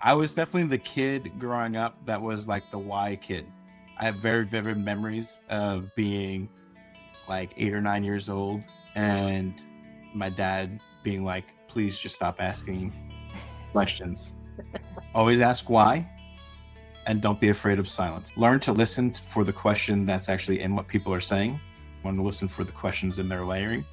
I was definitely the kid growing up that was like the why kid. I have very vivid memories of being like 8 or 9 years old and my dad being like, please just stop asking questions. Always ask why and don't be afraid of silence. Learn to listen for the question that's actually in what people are saying. Learn to listen for the questions in their layering.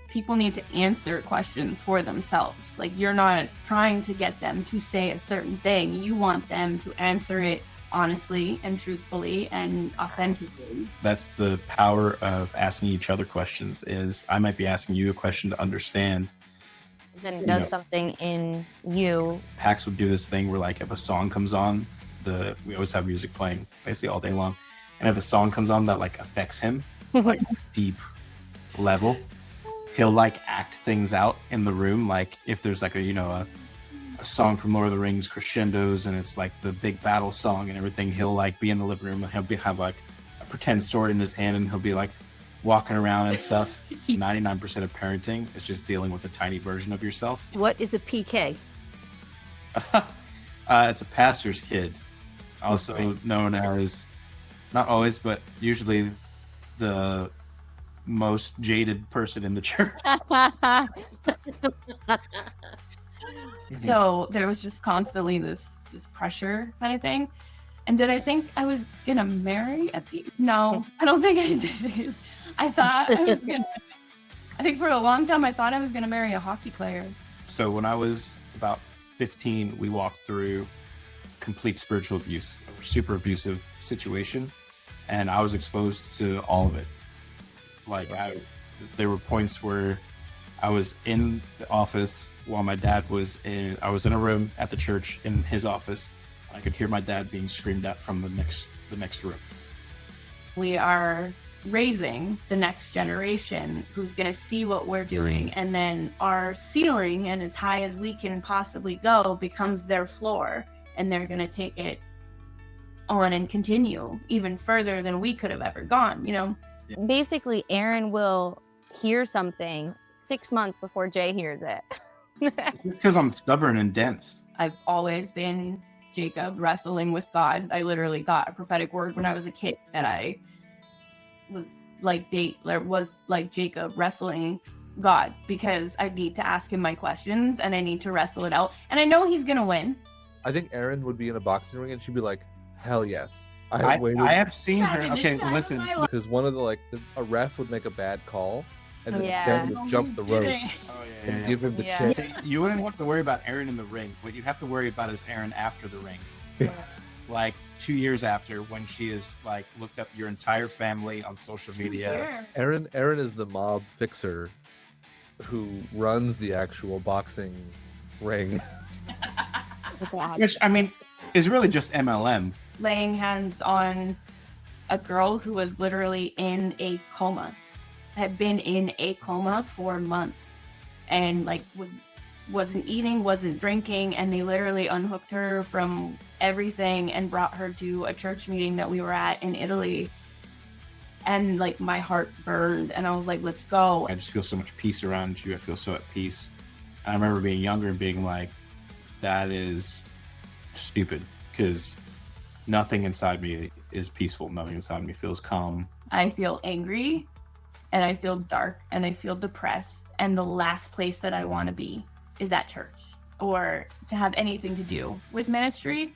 People need to answer questions for themselves. Like, you're not trying to get them to say a certain thing. You want them to answer it honestly and truthfully and authentically. That's the power of asking each other questions. Is I might be asking you a question to understand. Then it does something in you. Pax would do this thing where, like, if a song comes on, we always have music playing basically all day long, and if a song comes on that like affects him, like deep level, he'll like act things out in the room. Like if there's like a song from Lord of the Rings crescendos and it's like the big battle song and everything, he'll like be in the living room and have like a pretend sword in his hand and he'll be like walking around and stuff. 99% of parenting is just dealing with a tiny version of yourself. What is a PK? It's a pastor's kid, also known as, not always, but usually the most jaded person in the church. So there was just constantly this pressure kind of thing. And did I think I was gonna marry No, I don't think I did. I think for a long time I thought I was gonna marry a hockey player. So when I was about 15, we walked through complete spiritual abuse, a super abusive situation, and I was exposed to all of it. Like there were points where I was in the office while my dad I was in a room at the church in his office. I could hear my dad being screamed at from the next room. We are raising the next generation who's going to see what we're doing, and then our ceiling, and as high as we can possibly go, becomes their floor, and they're going to take it on and continue even further than we could have ever gone, Basically, Erinn will hear something 6 months before Jay hears it. Because I'm stubborn and dense. I've always been Jacob wrestling with God. I literally got a prophetic word when I was a kid that I was like Jacob wrestling God, because I need to ask him my questions and I need to wrestle it out. And I know he's gonna win. I think Erinn would be in a boxing ring and she'd be like, hell yes. I have seen her. Okay, listen. Because one of a ref would make a bad call and then Sam would jump the rope and give him the chance. See, you wouldn't have to worry about Erinn in the ring. What you'd have to worry about is Erinn after the ring. Like 2 years after, when she has like looked up your entire family on social media. Erinn is the mob fixer who runs the actual boxing ring. Which, I mean, is really just MLM. Laying hands on a girl who was literally in a coma, had been in a coma for months, and like wasn't eating, wasn't drinking, and they literally unhooked her from everything and brought her to a church meeting that we were at in Italy. And like my heart burned and I was like, let's go. I just feel so much peace around you. I feel so at peace. I remember being younger and being like, that is stupid, because nothing inside me is peaceful. Nothing inside me feels calm. I feel angry and I feel dark and I feel depressed. And the last place that I want to be is at church or to have anything to do with ministry.